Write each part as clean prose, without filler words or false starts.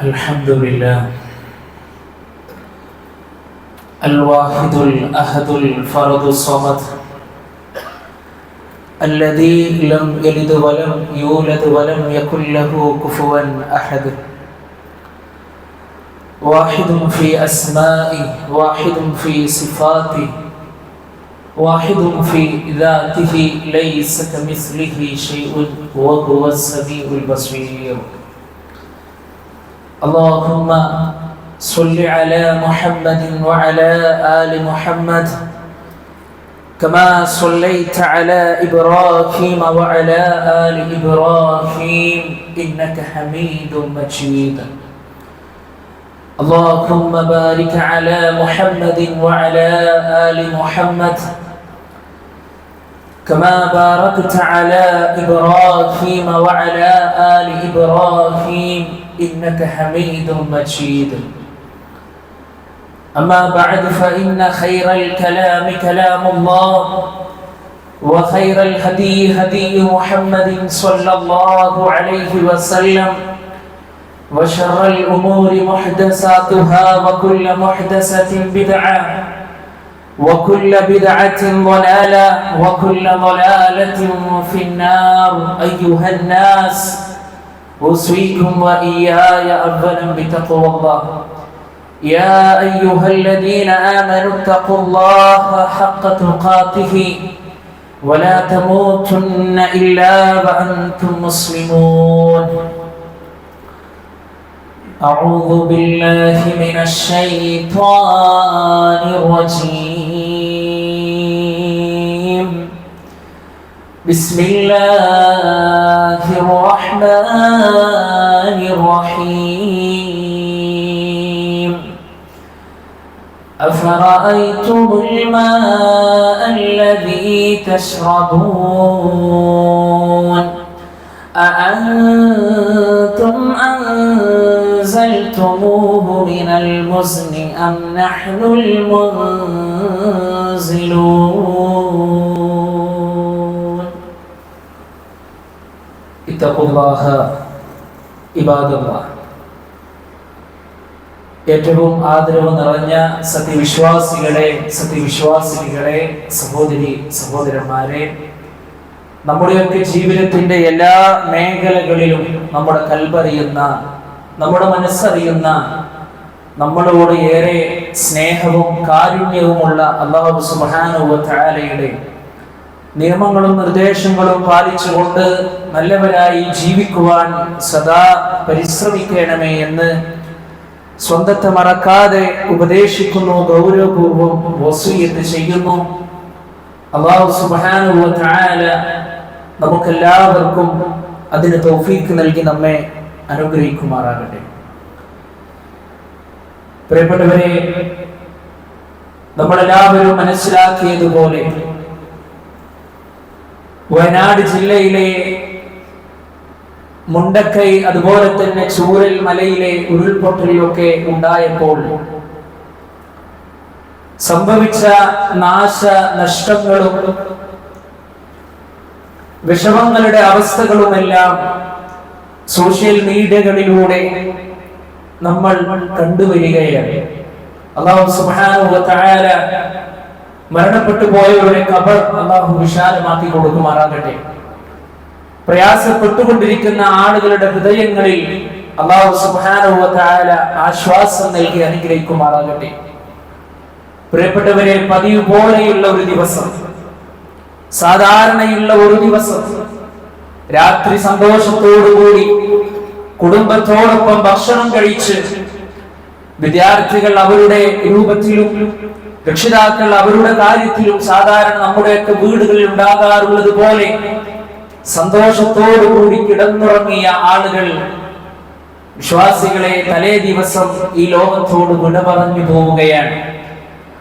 الحمد لله الواحد الأحد الفرد الصمد الذي لم يلد ولم يولد ولم يكن له كفوا أحد. واحد في أسمائه، واحد في صفاته، واحد في ذاته، ليس كمثله شيء وهو السميع البصير. اللهم صل على محمد وعلى آل محمد كما صليت على إبراهيم وعلى آل إبراهيم إنك حميد مجيد. اللهم بارك على محمد وعلى آل محمد كما باركت على إبراهيم وعلى آل إبراهيم إنك حميد مجيد. أما بعد فإن خير الكلام كلام الله، وخير الهدي هدي محمد صلى الله عليه وسلم، وشر الأمور محدثاتها، وكل محدثة بدعة، وكل بدعة ضلالة، وكل ضلالة في النار. أيها الناس، أوصيكم وإياي أولا بتقوى الله. يا أيها الذين آمنوا اتقوا الله حق تقاته ولا تموتن إلا وأنتم مسلمون. أعوذ بالله من الشيطان الرجيم. بسم الله الرحمن الرحيم. أفرأيتم الماء الذي تشربون أأنتم أنزلتموه من المزن أم نحن المنزلون. اتقوا الله عباد الله. ഏറ്റവും ആദരവ് നിറഞ്ഞ സത്യവിശ്വാസികളെ, സത്യവിശ്വാസിനികളെ, സഹോദരി സഹോദരന്മാരെ, നമ്മുടെയൊക്കെ ജീവിതത്തിന്റെ എല്ലാ മേഖലകളിലും നമ്മുടെ കൽബറിയുന്ന, നമ്മുടെ മനസ്സറിയുന്ന, നമ്മളോട് ഏറെ സ്നേഹവും കാരുണ്യവുമുള്ള അല്ലാഹു സുബ്ഹാനഹു വ തആലയുടെ നിയമങ്ങളും നിർദ്ദേശങ്ങളും പാലിച്ചുകൊണ്ട് നല്ലവരായി ജീവിക്കുവാൻ സദാ പരിശ്രമിക്കണമേ എന്ന് സ്വന്തത്തെ മറക്കാതെ ഉപദേശിക്കുന്നു, ഗൗരവപൂർവ്വം വസിയ്യത്ത് ചെയ്യുന്നു. അല്ലാഹു സുബ്ഹാനഹു വ തആല നമുക്കെല്ലാവർക്കും അതിന് തൗഫീഖ് നൽകി നമ്മെ അനുഗ്രഹിക്കുമാറാകട്ടെ. പ്രിയപ്പെട്ടവരെ, നമ്മളെല്ലാവരും മനസ്സിലാക്കിയതുപോലെ വയനാട് ജില്ലയിലെ മുണ്ടക്കൈ, അതുപോലെ തന്നെ ചൂരൽ മലയിലെ ഉരുൾപൊട്ടലിലൊക്കെ ഉണ്ടായപ്പോൾ സംഭവിച്ച നാശനഷ്ടങ്ങളും വിഷമങ്ങളുടെ അവസ്ഥകളുമെല്ലാം സോഷ്യൽ മീഡിയകളിലൂടെ നമ്മൾ കണ്ടുവരികയാണ്. അല്ലാഹു സുബ്ഹാനഹു വ തആല മരണപ്പെട്ടു പോയവരുടെ ഖബർ അല്ലാഹു വിശാലമാക്കി കൊടുക്കുമാറാകട്ടെ. പ്രയാസപ്പെട്ടുകൊണ്ടിരിക്കുന്ന ആളുകളുടെ ഹൃദയങ്ങളിൽ അല്ലാഹു സുബ്ഹാനഹു വ തആല ആശ്വാസം നൽകി അനുഗ്രഹിക്കുമാറാകട്ടെ. പ്രിയപ്പെട്ടവരെ, പതിവ് പോലെയുള്ള ഒരു ദിവസം, സാധാരണയുള്ള ഒരു ദിവസം, രാത്രി സന്തോഷത്തോടുകൂടി കുടുംബത്തോടൊപ്പം ഭക്ഷണം കഴിച്ച് വിദ്യാർത്ഥികൾ അവരുടെ രൂപത്തിലും രക്ഷിതാക്കൾ അവരുടെ കാര്യത്തിലും സാധാരണ നമ്മുടെയൊക്കെ വീടുകളിൽ ഉണ്ടാകാറുള്ളത് പോലെ സന്തോഷത്തോടുകൂടി കിടന്നുറങ്ങിയ ആളുകൾ, വിശ്വാസികളെ, തലേ ദിവസം ഈ ലോകത്തോട് വിട പറഞ്ഞു പോവുകയാണ്.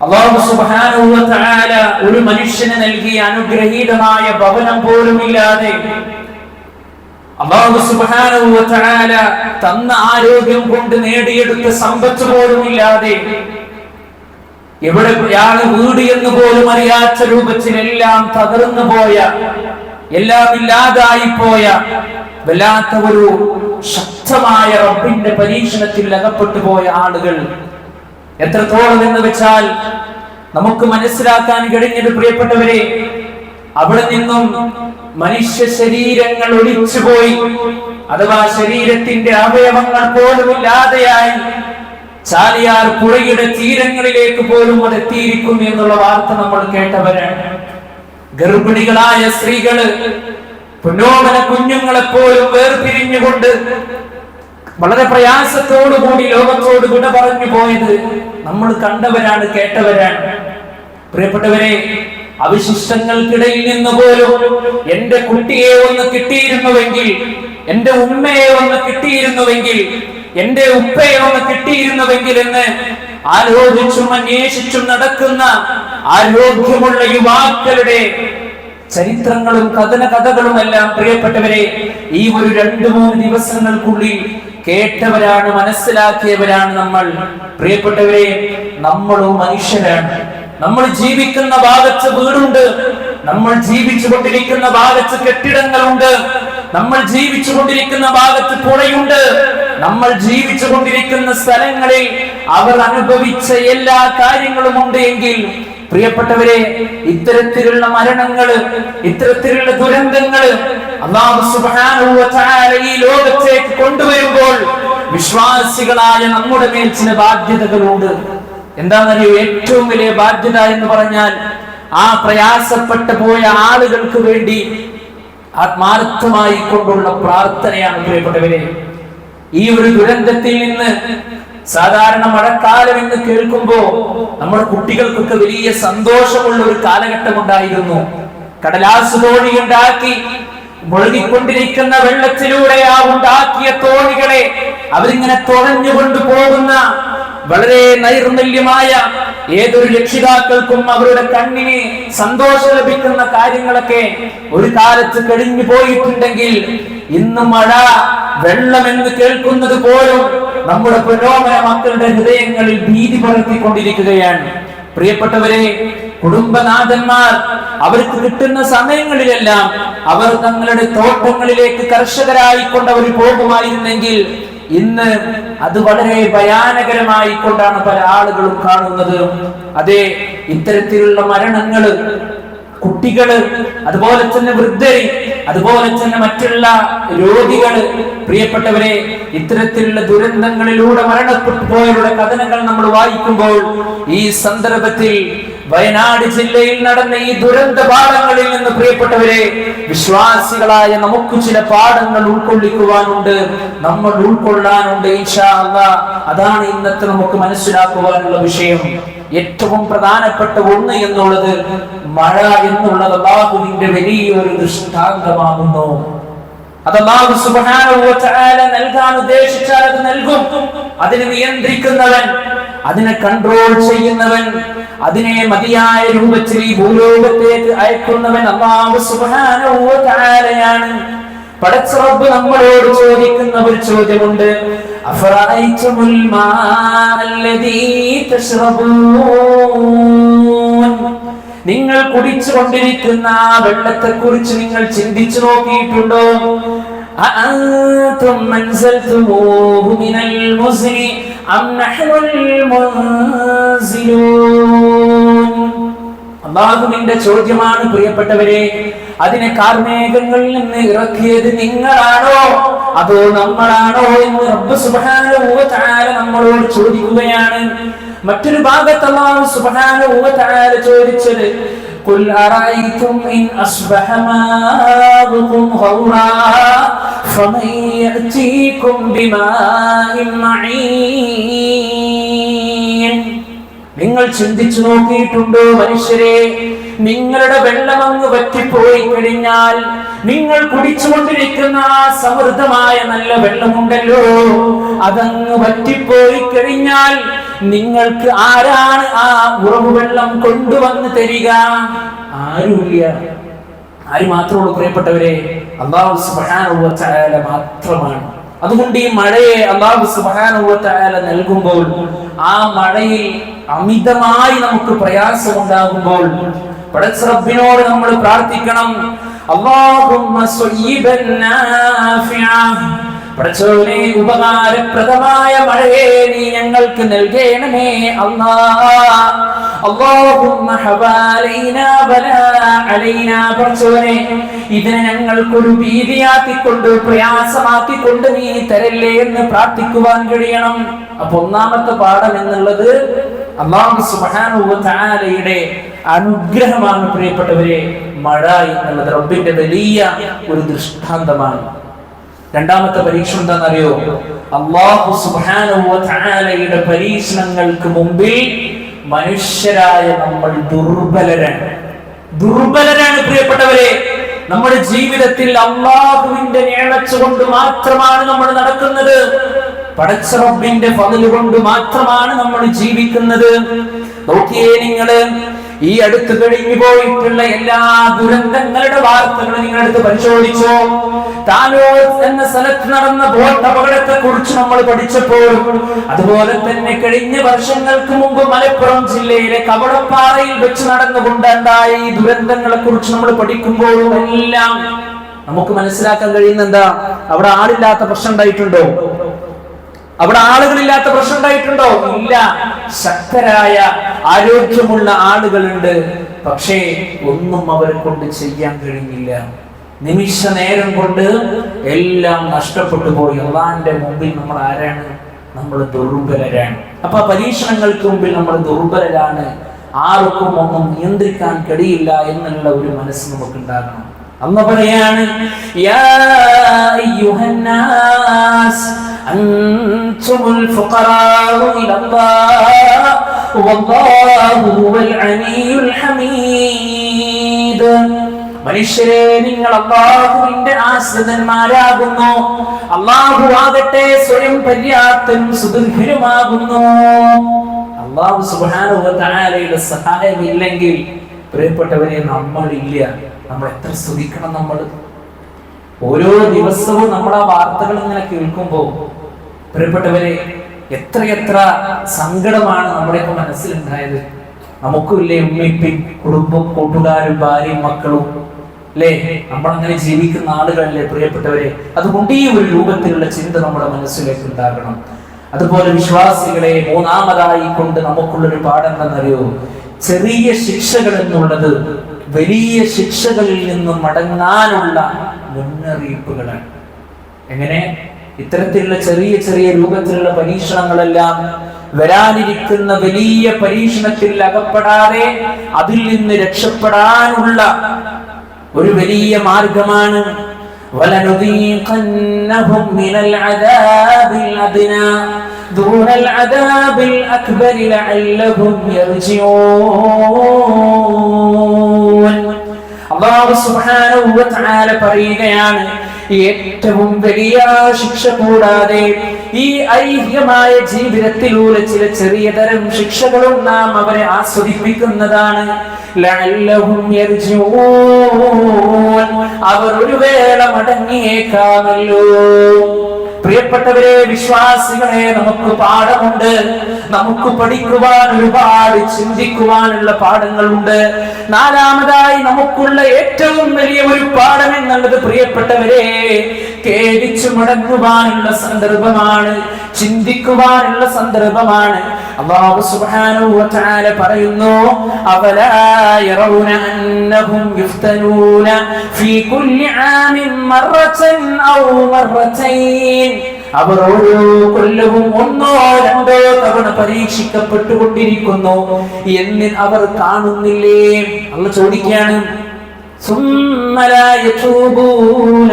അല്ലാഹു സുബ്ഹാനഹു വ തആല ഒരു മനുഷ്യന് നൽകിയ അനുഗ്രഹീതമായ ഭവനം പോലുമില്ലാതെ, അല്ലാഹു സുബ്ഹാനഹു വ തആല തന്ന ആരോഗ്യം കൊണ്ട് നേടിയെടുത്ത സമ്പത്ത് പോലുമില്ലാതെ, എവിടെയാണ് വീട് എന്ന് പോലും അറിയാത്ത രൂപത്തിൽ എല്ലാം തകർന്നു പോയ, എല്ലാം ഇല്ലാതായി പോയ വല്ലാത്ത ഒരു ശക്തമായ റബ്ബിന്റെ പരീക്ഷണത്തിൽ അകപ്പെട്ടു പോയ ആളുകൾ എത്രത്തോളം എന്ന് വെച്ചാൽ നമുക്ക് മനസ്സിലാക്കാൻ കഴിഞ്ഞത് പ്രിയപ്പെട്ടവരെ, അവിടെ നിന്നും മനുഷ്യ ശരീരങ്ങൾ ഒലിച്ചുപോയി, അഥവാ ശരീരത്തിന്റെ അവയവങ്ങൾ പോലും ഇല്ലാതെയായി ചാലിയാർ പുഴയുടെ തീരങ്ങളിലേക്ക് പോലും അത് എത്തിയിരിക്കുന്നു എന്നുള്ള വാർത്ത നമ്മൾ കേട്ടവരാണ്. ഗർഭിണികളായ സ്ത്രീകള് പൊന്നോമന കുഞ്ഞുങ്ങളെ പോലും വേർപിരിഞ്ഞുകൊണ്ട് വളരെ പ്രയാസത്തോടുകൂടി ലോകത്തോട് വിട പറഞ്ഞു പോയത് നമ്മൾ കണ്ടവരാണ്, കേട്ടവരാണ്. പ്രിയപ്പെട്ടവരെ, അവശിഷ്ടങ്ങൾക്കിടയിൽ നിന്ന് പോലും എന്റെ കുട്ടിയെ ഒന്ന് കിട്ടിയിരുന്നുവെങ്കിൽ, എന്റെ ഉമ്മയെ ഒന്ന് കിട്ടിയിരുന്നുവെങ്കിൽ, എന്റെ ഉപ്പയെ ഒന്ന് കിട്ടിയിരുന്നുവെങ്കിൽ എന്ന് ആലോചിച്ചും അന്വേഷിച്ചും നടക്കുന്ന ആരോഗ്യമുള്ള യുവാക്കളുടെ ചരിത്രങ്ങളും കഥകളുമെല്ലാം പ്രിയപ്പെട്ടവരെ ഈ ഒരു 2-3 ദിവസങ്ങൾക്കുള്ളിൽ കേട്ടവരാണ്, മനസ്സിലാക്കിയവരാണ് നമ്മൾ. പ്രിയപ്പെട്ടവരെ, നമ്മളും മനുഷ്യരാണ്. നമ്മൾ ജീവിക്കുന്ന ഭാഗത്ത് വീടുണ്ട്, നമ്മൾ ജീവിച്ചുകൊണ്ടിരിക്കുന്ന ഭാഗത്ത് കെട്ടിടങ്ങളുണ്ട്, നമ്മൾ ജീവിച്ചുകൊണ്ടിരിക്കുന്ന ഭാഗത്ത് പുഴയുണ്ട്, നമ്മൾ ജീവിച്ചുകൊണ്ടിരിക്കുന്ന സ്ഥലങ്ങളിൽ അവർ അനുഭവിച്ച എല്ലാ കാര്യങ്ങളും ഉണ്ട് എങ്കിൽ പ്രിയപ്പെട്ടവരെ, ഇത്തരത്തിലുള്ള മരണങ്ങള്, ഇത്തരത്തിലുള്ള ദുരന്തങ്ങള് അല്ലാഹു സുബ്ഹാനഹു വ തആല ഈ ലോകത്തേക്ക് കൊണ്ടുവരുമ്പോൾ വിശ്വാസികളായ നമ്മുടെ മേൽ ചില ബാധ്യതകളുണ്ട്. എന്താണെന്നറിയോ? ഏറ്റവും വലിയ ബാധ്യത എന്ന് പറഞ്ഞാൽ ആ പ്രയാസപ്പെട്ടു പോയ ആളുകൾക്ക് വേണ്ടി ആത്മാർത്ഥമായി കൊണ്ടുള്ള പ്രാർത്ഥനയാണ്. പ്രിയപ്പെട്ടവരെ, ഈ ഒരു ദുരന്തത്തിൽ നിന്ന് സാധാരണ മഴക്കാലം എന്ന് കേൾക്കുമ്പോ നമ്മുടെ കുട്ടികൾക്കൊക്കെ വലിയ സന്തോഷമുള്ള ഒരു കാലഘട്ടം ഉണ്ടായിരുന്നു. കടലാസ് തോണി ഉണ്ടാക്കി മുഴുകിക്കൊണ്ടിരിക്കുന്ന വെള്ളത്തിലൂടെ ആ ഉണ്ടാക്കിയ തോണികളെ അവരിങ്ങനെ തുഴഞ്ഞുകൊണ്ടു പോകുന്ന വളരെ നൈർമല്യമായ ഏതൊരു രക്ഷിതാക്കൾക്കും അവരുടെ കണ്ണിന് സന്തോഷം ലഭിക്കുന്ന കാര്യങ്ങളൊക്കെ ഒരു കാലത്ത് കഴിഞ്ഞു പോയിട്ടുണ്ടെങ്കിൽ ഇന്ന് മഴ, വെള്ളം എന്ന് കേൾക്കുന്നത് പോലും നമ്മുടെ പുരോഗമന മക്കളുടെ ഹൃദയങ്ങളിൽ ഭീതി പരത്തിക്കൊണ്ടിരിക്കുകയാണ്. പ്രിയപ്പെട്ടവരെ, കുടുംബനാഥന്മാർ അവർക്ക് കിട്ടുന്ന സമയങ്ങളിലെല്ലാം അവർ തങ്ങളുടെ തോട്ടങ്ങളിലേക്ക് കർഷകരായിക്കൊണ്ട് അവർ പോകുമായിരുന്നെങ്കിൽ ഇന്ന് അത് വളരെ ഭയാനകരമായി കൊണ്ടാണ് പല ആളുകളും കാണുന്നത്. അതെ, ഇത്തരത്തിലുള്ള മരണങ്ങള്, കുട്ടികള്, അതുപോലെ തന്നെ വൃദ്ധര്, അതുപോലെ തന്നെ മറ്റുള്ള രോഗികള്, പ്രിയപ്പെട്ടവരെ, ഇത്തരത്തിലുള്ള ദുരന്തങ്ങളിലൂടെ മരണപ്പെട്ടു പോയവരുടെ കഥനങ്ങൾ നമ്മൾ വായിക്കുമ്പോൾ ഈ സന്ദർഭത്തിൽ വയനാട് ജില്ലയിൽ നടന്ന ഈ ദുരന്ത പാഠങ്ങളിൽ നിന്ന് പ്രിയപ്പെട്ടവരെ, വിശ്വാസികളായ നമുക്ക് ചില പാഠങ്ങൾ ഉൾക്കൊള്ളിക്കുവാനുണ്ട്, നമ്മൾ ഉൾക്കൊള്ളാനുണ്ട് ഇൻഷാ അല്ലാഹ്. അതാണ് ഇന്നത്തെ നമുക്ക് മനസ്സിലാക്കുവാനുള്ള വിഷയം. ഏറ്റവും പ്രധാനപ്പെട്ട ഒന്ന് എന്നുള്ളത് മഴ എന്നുള്ളത് അല്ലാഹുവിന്റെ വലിയൊരു ദൃഷ്ടാന്തമാകുന്നു. അത് അല്ലാഹു സുബ്ഹാനഹു വ തആല നൽകാൻ ഉദ്ദേശിച്ചാൽ അത് നൽകും. അതിനെ നിയന്ത്രിക്കുന്നവൻ, അതിനെ കൺട്രോൾ ചെയ്യുന്നവൻ, അതിനെ മതിയായ രൂപത്തിൽ ഈ ഭൂലോകത്തേക്ക് അയക്കുന്നവൻ അല്ലാഹു സുബ്ഹാനഹു വ തആലയാണ്. പടച്ച റബ്ബ് നമ്മളോട് ചോദിക്കുന്ന ഒരു ചോദ്യമുണ്ട്. അഫറഅയ്തുമുൽ മാഅല്ലദീ തശ്റബൂൻ, നിങ്ങൾ കുടിച്ചുകൊണ്ടിരിക്കുന്ന ആ വെള്ളത്തെ കുറിച്ച് നിങ്ങൾ ചിന്തിച്ചു നോക്കിയിട്ടുണ്ടോ? അഅൻതും അൻസൽതുമൂഹു മിനൽ മുസ്നി അം നഹ്നുൽ മുൻസിലൂൻ. അല്ലാഹുവിന്റെ ചോദ്യമാണ് പ്രിയപ്പെട്ടവരെ. അതിനെ കാർമേഘങ്ങളിൽ നിന്ന് ഇറക്കിയത് നിങ്ങളാണോ അതോ നമ്മളാണോ എന്ന് റബ്ബ് സുബ്ഹാനഹു വ തആല നമ്മളോട് ചോദിക്കുകയാണ്. മറ്റൊരു ഭാഗത്ത് അല്ലാഹു സുബ്ഹാനഹു വ തആല ചോദിച്ചത് ഖുൽ അറഅയ്തും ഇൻ അസ്ബഹ മാഉകും ഖൗറാ ഫമൻ യഅതീകും ബിമാഇൻ മഈൻ. നിങ്ങൾ ചിന്തിച്ചു നോക്കിയിട്ടുണ്ടോ മനുഷ്യരെ? നിങ്ങളുടെ വെള്ളം അങ്ങ് വറ്റിപ്പോയി കഴിഞ്ഞാൽ, നിങ്ങൾ കുടിച്ചുകൊണ്ടിരിക്കുന്ന ആ സമൃദ്ധമായ നല്ല വെള്ളമുണ്ടല്ലോ, അതങ്ങ് വറ്റിപ്പോയി കഴിഞ്ഞാൽ നിങ്ങൾക്ക് ആരാണ് ആ ഉറവ് വെള്ളം കൊണ്ടുവന്ന് തരിക? ആരുമില്ല. ആര് മാത്രമുള്ളൂ പ്രിയപ്പെട്ടവരെ? അല്ലാഹു സുബ്ഹാനഹു വ തആല മാത്രമാണ്. അതുകൊണ്ട് ഈ മഴയെ അല്ലാഹു സുബ്ഹാനഹു വ തആല നൽകുമ്പോൾ, ആ മഴയിൽ അമിതമായി നമുക്ക് പ്രയാസം ഉണ്ടാകുമ്പോൾ പടച്ച റബ്ബിനോട് നമ്മൾ പ്രാർത്ഥിക്കണം. അല്ലാഹുമ്മ സ്വയ്യിബൻ നാഫിഅ, പടച്ചോനെ ഉപകാരപ്രദമായ മഴയെ നീ ഞങ്ങൾക്ക് നൽകണമേ അല്ലാഹ്. അല്ലാഹുമ്മ ഹവാലൈനാ വലാ അലൈനാ. പടച്ചോനെ ഇതിനെ ഞങ്ങൾക്കൊരു ഭീതിയാക്കിക്കൊണ്ട് പ്രയാസമാക്കിക്കൊണ്ട് നീ തരല്ലേ എന്ന് പ്രാർത്ഥിക്കുവാൻ കഴിയണം. അപ്പൊ ഒന്നാമത്തെ പാഠം എന്നുള്ളത് അല്ലാഹു സുബ്ഹാനഹു വ തആലയുടെ അനുഗ്രഹമാണ് പ്രിയപ്പെട്ടവരെ. മഴ എന്നുള്ളത് റബ്ബിന്റെ വലിയ ഒരു ദൃഷ്ടാന്തമാണ്. രണ്ടാമത്തെ പരീക്ഷണം എന്താണെന്നറിയോ? അല്ലാഹു സുബ്ഹാനഹു വ തആലയുടെ പരീക്ഷണങ്ങൾക്ക് മുമ്പിൽ മനുഷ്യരായ നമ്മൾ ദുർബലരാണ് പ്രിയപ്പെട്ടവരെ. നമ്മുടെ ജീവിതത്തിൽ അല്ലാഹുവിന്റെ നിഅമത്ത് കൊണ്ട് മാത്രമാണ് നമ്മൾ നടക്കുന്നത്. പടച്ച റബ്ബിന്റെ ഫضل കൊണ്ട് മാത്രമാണ് നമ്മൾ ജീവിക്കുന്നത്. നോക്കിയേ നിങ്ങൾ, ഈ അടുത്ത് കഴിഞ്ഞു പോയിട്ടുള്ള എല്ലാ ദുരന്തങ്ങളുടെ വാർത്തകൾ നിങ്ങളെടുത്ത് പരിശോധിച്ചോ? താനോസ് എന്ന സ്ഥലത്ത് നടന്ന ബോട്ട് അപകടത്തെ കുറിച്ച് നമ്മൾ പഠിച്ചപ്പോഴും, അതുപോലെ തന്നെ കഴിഞ്ഞ വർഷങ്ങൾക്ക് മുമ്പ് മലപ്പുറം ജില്ലയിലെ കവളപ്പാറയിൽ വെച്ച് നടന്നുകൊണ്ടുണ്ടായ ഈ ദുരന്തങ്ങളെ കുറിച്ച് നമ്മൾ പഠിക്കുമ്പോഴും എല്ലാം നമുക്ക് മനസ്സിലാക്കാൻ കഴിയുന്ന എന്താ? അവിടെ ആളില്ലാത്ത പ്രശ്നം ഉണ്ടായിട്ടുണ്ടോ? അവിടെ ആളുകളില്ലാത്ത പ്രശ്നം ഉണ്ടായിട്ടുണ്ടോ? ഇല്ല. ശക്തരായ ആരോഗ്യമുള്ള ആളുകളുണ്ട്. പക്ഷേ ഒന്നും അവരെ കൊണ്ട് ചെയ്യാൻ കഴിഞ്ഞില്ല. നിമിഷ നേരം കൊണ്ട് എല്ലാം നഷ്ടപ്പെട്ടു പോയി. അള്ളാന്റെ മുമ്പിൽ നമ്മൾ ആരാണ്? നമ്മൾ ദുർബലരാണ്. അപ്പൊ പരീക്ഷണങ്ങൾക്ക് മുമ്പിൽ നമ്മൾ ദുർബലരാണ്. ആർക്കും ഒന്നും നിയന്ത്രിക്കാൻ കഴിയില്ല എന്നുള്ള ഒരു മനസ്സ് നമുക്ക് ഉണ്ടാകണം. അല്ലാഹു പറയാണ്, യാ അയ്യുഹന്നാസ് അൻതുമുൽ ഫുഖറാഉ ഇലല്ലാഹ് വല്ലാഹു ഹുവൽ അലിയുൽ ഹമീദ്. മനുഷ്യരെ, നിങ്ങൾ അല്ലാഹുവിന്റെ ആശ്രിതന്മാരാകുന്നു. അല്ലാഹു ആകട്ടെ സ്വയം പര്യാപ്തനും സുദൃഢനുമാകുന്നു. അല്ലാഹു സുബ്ഹാനഹു വ തആലയുടെ സഹായം ഇല്ലെങ്കിൽ പ്രിയപ്പെട്ടവരെ നമ്മളില്ല. നമ്മൾ എത്ര സ്തുതിക്കണം. നമ്മൾ ഓരോ ദിവസവും നമ്മൾ ആ വാർത്തകൾ ഇങ്ങനെ കേൾക്കുമ്പോൾ പ്രിയപ്പെട്ടവരെ എത്രയെത്ര സങ്കടമാണ് നമ്മുടെയൊക്കെ മനസ്സിലുണ്ടായത്. നമുക്കില്ലേ ഉമ്മയും കുടുംബം, കൂട്ടുകാരും, ഭാര്യയും, മക്കളും അല്ലേ? നമ്മളങ്ങനെ ജീവിക്കുന്ന ആളുകളല്ലേ പ്രിയപ്പെട്ടവരെ? അതുകൊണ്ട് ഈ ഒരു രൂപത്തിലുള്ള ചിന്ത നമ്മുടെ മനസ്സിലേക്ക് ഉണ്ടാകണം. അതുപോലെ വിശ്വാസികളെ, മൂന്നാമതായി കൊണ്ട് നമുക്കുള്ളൊരു പാഠം എന്താണെന്നറിയോ? ചെറിയ ശിക്ഷകൾ എന്നുള്ളത് വലിയ ശിക്ഷകളിൽ നിന്നും മടങ്ങാനുള്ള മുന്നറിയിപ്പുകളാണ്. എങ്ങനെ? ഇത്തരത്തിലുള്ള ചെറിയ ചെറിയ രൂപത്തിലുള്ള പരീക്ഷണങ്ങളെല്ലാം വരാനിരിക്കുന്ന വലിയ പരീക്ഷണത്തിൽ അകപ്പെടാതെ അതിൽ നിന്ന് രക്ഷപ്പെടാനുള്ള ഒരു വലിയ മാർഗമാണ്. വലനുദീഖന്നഹും മിനൽ അദാബിൽ അദ്നാ ദൂനൽ അദാബിൽ അക്ബർ ലഅല്ലഹും യർജിഊൻ. അല്ലാഹു സുബ്ഹാനഹു വ തആല പറയുകയാണ്, ഏറ്റവും വലിയ ശിക്ഷ കൂടാതെ ഈ ഐഹികമായ ജീവിതത്തിലൂടെ ചില ചെറിയ തരം ശിക്ഷകളും നാം അവരെ ആസ്വദിപ്പിക്കുന്നതാണ്. ലഅല്ലഹും യർജിഊൻ, അവർ ഒരു വേള മടങ്ങിയേക്കാമല്ലോ. പ്രിയപ്പെട്ടവരെ, വിശ്വാസികളെ, നമുക്ക് പാഠമുണ്ട്. നമുക്ക് പഠിക്കുവാൻ ഒരുപാട് ചിന്തിക്കുവാനുള്ള പാഠങ്ങളുണ്ട്. നാലാമതായി നമുക്കുള്ള ഏറ്റവും വലിയ ഒരു പാഠം എന്നുള്ളത് പ്രിയപ്പെട്ടവരെ ഖേദിച്ചു മടങ്ങുവാനുള്ള സന്ദർഭമാണ്, ചിന്തിക്കുവാനുള്ള സന്ദർഭമാണ്. അല്ലാഹു സുബ്ഹാനഹു വ തആല പറയുന്നു, അവലാ യറൗന അന്നഹും യുഫ്തനൂന ഫീ കുല്ലി ആമിൻ മറതൻ ഔ മറതൈൻ. അവർ ഓരോ കൊല്ലവും ഒന്നോ രണ്ടോ തവണ പരീക്ഷിക്കപ്പെട്ടുകൊണ്ടിരിക്കുന്നു എന്ന് അവർ കാണുന്നില്ലേ? അല്ലാഹു ചോദിക്കുകയാണ്, ثم لا يتوبون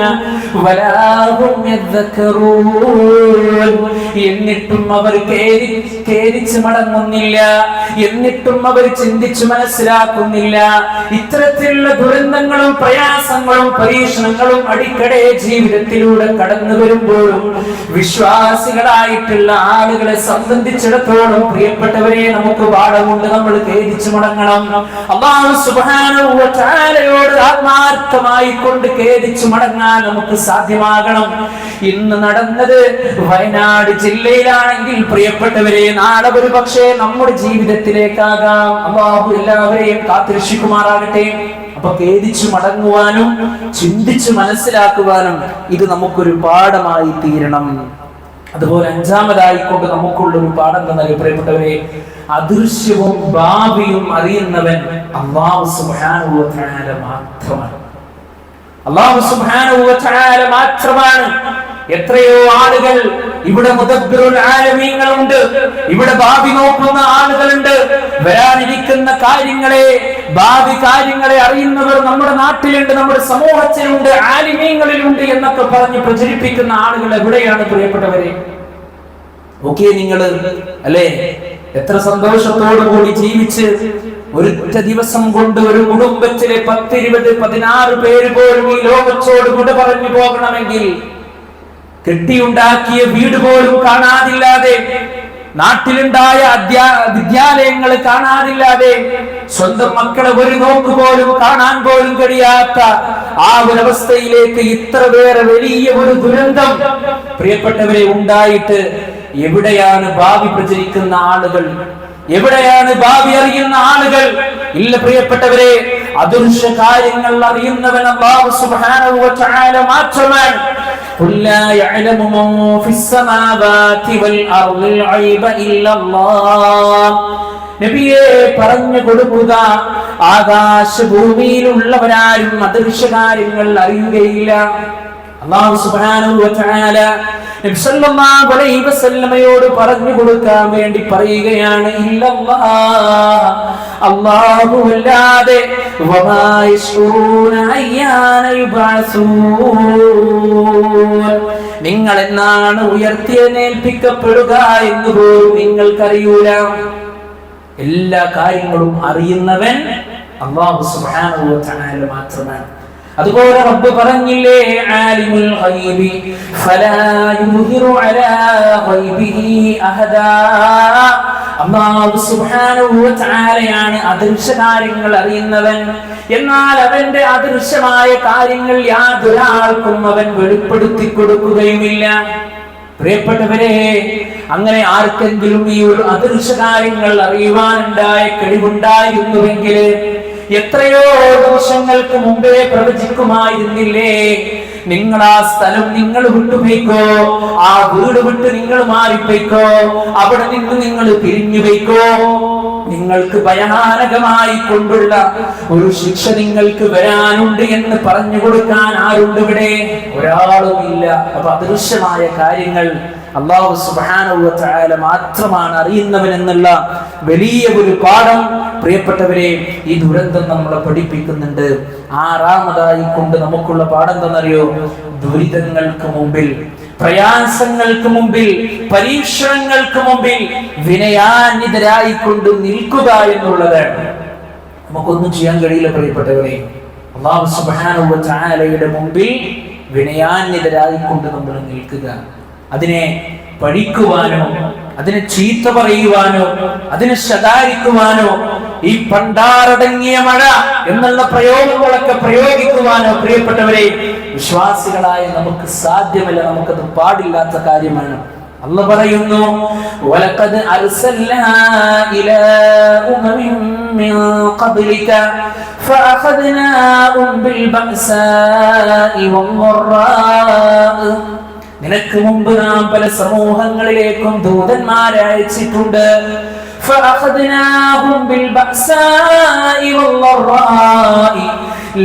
ولا هم يذكرون. എന്നിട്ടും അവർ ഖേദിച്ച് മടങ്ങുന്നില്ല, എന്നിട്ടും അവർ ചിന്തിച്ചു മനസ്സിലാക്കുന്നില്ല. ഇത്തരത്തിലുള്ള ദുരന്തങ്ങളും പ്രയാസങ്ങളും പരീക്ഷണങ്ങളും അടിക്കടെ ജീവിതത്തിലൂടെ കടന്നു വരുമ്പോഴും വിശ്വാസികളായിട്ടുള്ള ആളുകളെ സംബന്ധിച്ചിടത്തോളം പ്രിയപ്പെട്ടവരെ നമുക്ക് പാഠമുണ്ട്. നമ്മൾ ഖേദിച്ചു മടങ്ങണം. അല്ലാഹു സുബ്ഹാനഹു വ തആലയോട് ആത്മാർത്ഥമായി കൊണ്ട് ഖേദിച്ചു മടങ്ങാൻ നമുക്ക് സാധ്യമാകണം. ഇന്ന് നടന്നത് വയനാട് ജില്ലയിലാണെങ്കിൽ പ്രിയപ്പെട്ടവരെ നാളെ ഒരു പക്ഷേ നമ്മുടെ ജീവിതത്തിലേക്കാകാം. അല്ലാഹു എല്ലാവരെയും കാത്തുരക്ഷിക്കുമാറാകട്ടെ. അപ്പൊ ഖേദിച്ചു മടങ്ങുവാനും ചിന്തിച്ചു മനസ്സിലാക്കുവാനും ഇത് നമുക്കൊരു പാഠമായി തീരണം. അതുപോലെ അഞ്ചാമതായിക്കൊണ്ട് നമുക്കുള്ള ഒരു പാഠം തന്നെ പ്രിയപ്പെട്ടവരെ, അദൃശ്യവും ഭാവിയും അറിയുന്നവൻ അല്ലാഹു സുബ്ഹാനഹു വ തആല മാത്രമാണ്. അല്ലാഹു സുബ്ഹാനഹു വ തആല മാത്രമാണ്. എത്രയോ ആളുകൾ ഇവിടെ മുദബ്ബിറുൽ ആലമീങ്ങളുണ്ട്, ഇവിടെ ഭാവി നോക്കുന്ന ആളുകളുണ്ട്, വരാനിരിക്കുന്ന കാര്യങ്ങളെ ഭാവി കാര്യങ്ങളെ അറിയുന്നവർ നമ്മുടെ നാട്ടിലുണ്ട്, നമ്മുടെ സമൂഹത്തിലുണ്ട്, ആലിമീങ്ങളിലുണ്ട് എന്നൊക്കെ പറഞ്ഞ് പ്രചരിപ്പിക്കുന്ന ആളുകൾ എവിടെയാണ് പ്രിയപ്പെട്ടവരെ? ഓക്കെ, നിങ്ങൾ അല്ലേ എത്ര സന്തോഷത്തോടു കൂടി ജീവിച്ച് ഒരൊറ്റ ദിവസം കൊണ്ട് ഒരു കുടുംബത്തിലെ 10, 20, 16 പേര് പോലും ഈ ലോകത്തോട് വിട പറഞ്ഞു പോകണമെങ്കിൽ കെട്ടിയുണ്ടാക്കിയ വീട് പോലും കാണാതില്ലാതെ, നാട്ടിലുണ്ടായ വിദ്യാലയങ്ങൾ കാണാതില്ലാതെ, സ്വന്തം മക്കളെ ഒരു നോക്ക് പോലും കാണാൻ പോലും കഴിയാത്ത ആ ഒരവസ്ഥയിലേക്ക് ഇത്രയേറെ വലിയ ഒരു ദുരന്തം പ്രിയപ്പെട്ടവരെ ഉണ്ടായിട്ട് എവിടെയാണ് ഭാവി പ്രചരിക്കുന്ന ആളുകൾ? എവിടെയാണ് ഭാവി അറിയുന്ന ആളുകൾ? ഇല്ല പ്രിയപ്പെട്ടവരെ, അദൃശ്യ കാര്യങ്ങൾ അറിയുന്നവൻ അല്ലാഹു സുബ്ഹാനഹു വ തആല മാത്രമാണ്. ഖുൽ ലാ യഅലമു മൻ ഫിസ് സമാവാതി വൽ അർളിൽ ഗൈബ ഇല്ലല്ലാഹ്. നബിയെ പറഞ്ഞു കൊടുക്കുക, ആകാശഭൂമിയിലുള്ളവരാരും അദൃശ്യ കാര്യങ്ങൾ അറിയുകയില്ല. അല്ലാഹു സുബ്ഹാനഹു വ തആല നബി സല്ലല്ലാഹു അലൈഹി വസല്ലമയോട് പറഞ്ഞു കൊടുക്കാൻ വേണ്ടി പറയുകയാണ്, ഇല്ലല്ലാഹ്, അല്ലാഹു അല്ലാതെ, വമാ യശ്ഉറൂന അയ്യാന യുബഅസൂൻ, നിങ്ങൾ എന്നാണ് ഉയർത്തിയെഴുന്നേൽപ്പിക്കപ്പെടുക എന്ന് പോലും നിങ്ങൾക്കറിയൂല. എല്ലാ കാര്യങ്ങളും അറിയുന്നവൻ അല്ലാഹു സുബ്ഹാനഹു വ തആല മാത്രമാണ്. അതുപോലെ റബ്ബ് പറഞ്ഞില്ലേ, ആലിമുൽ ഗൈബി ഫലാ യുദ്ഹിറു അലാ ഗൈബിഹി അഹദാ. അല്ലാഹു സുബ്ഹാനഹു വ തആലയാണ് അദൃശ്യ കാര്യങ്ങൾ അറിയുന്നവൻ. എന്നാൽ അവന്റെ അദൃശ്യമായ കാര്യങ്ങൾ യാതൊരാൾക്കും അവൻ വെളിപ്പെടുത്തി കൊടുക്കുകയുമില്ല. പ്രിയപ്പെട്ടവരെ, അങ്ങനെ ആർക്കെങ്കിലും ഈ ഒരു അദൃശ്യ കാര്യങ്ങൾ അറിയുവാനുണ്ടായ കഴിവുണ്ടായിരുന്നുവെങ്കിൽ എത്രയോ വർഷങ്ങൾക്ക് മുമ്പേ പ്രവചിക്കുമായിരുന്നില്ലേ? നിങ്ങൾ ആ സ്ഥലം നിങ്ങൾ വിട്ടുപോയിക്കോ, ആ വീട് വിട്ട് നിങ്ങൾ മാറിപ്പോയിക്കോ, അവിടെ നിന്ന് നിങ്ങൾ പിരിഞ്ഞു പോയിക്കോ, നിങ്ങൾക്ക് ഭയാനകമായി കൊണ്ടുള്ള ഒരു ശിക്ഷ നിങ്ങൾക്ക് വരാനുണ്ട് എന്ന് പറഞ്ഞു കൊടുക്കാൻ ആരുണ്ട് ഇവിടെ? ഒരാളും ഇല്ല. അപ്പൊ അദൃശ്യമായ കാര്യങ്ങൾ അല്ലാഹു സുബ്ഹാനഹു വ തആല മാത്രമാണ് അറിയുന്നവൻ എന്നുള്ള വലിയ ഒരു പാഠം പ്രിയപ്പെട്ടവരെ ഈ ദുരന്തം നമ്മളെ പഠിപ്പിക്കുന്നുണ്ട്. ആറാമതായി കൊണ്ട് നമുക്കുള്ള പാഠം എന്താണെന്നറിയോ? ദുരിതങ്ങൾക്ക് മുമ്പിൽ, പ്രയാസങ്ങൾക്ക് മുമ്പിൽ, പരീക്ഷണങ്ങൾക്ക് മുമ്പിൽ വിനയാന്വിതരായിക്കൊണ്ട് നിൽക്കുക എന്നുള്ളതാണ്. നമുക്കൊന്നും ചെയ്യാൻ കഴിയില്ല പ്രിയപ്പെട്ടവരെ. അല്ലാഹു സുബ്ഹാനഹു വ തആലയുടെ മുമ്പിൽ വിനയാന്വിതരായിക്കൊണ്ട് നമ്മൾ നിൽക്കുക. അതിനെ പഠിക്കുവാനോ, അതിനെ ചീത്ത പറയുവാനോ, അതിനെ ശകാരിക്കുവാനോ, ഈ പണ്ടാറടങ്ങിയ മഴ എന്നുള്ള പ്രയോഗങ്ങളൊക്കെ പ്രയോഗിക്കുവാനോ പ്രിയപ്പെട്ടവരെ വിശ്വാസികളായ നമുക്ക് സാധ്യമല്ല. നമുക്കത് പാടില്ലാത്ത കാര്യമാണ്. അല്ലാഹു പറയുന്നു, വലഖദ് അർസൽനാ ഇലാ ഉമമിൻ മിൻ ഖബ്ലിക ഫഅഖദ്നാഹും ബിൽ ബഅസാഇ വദ്ദറാഇ. നിനക്ക് മുമ്പ് നാം പല സമൂഹങ്ങളിലേക്കും ദൂതന്മാരെ അയച്ചിട്ടുണ്ട്. ഫഅഖദ്നാഹും ബിൽ ബഅസാഇ വദ്ദറാഇ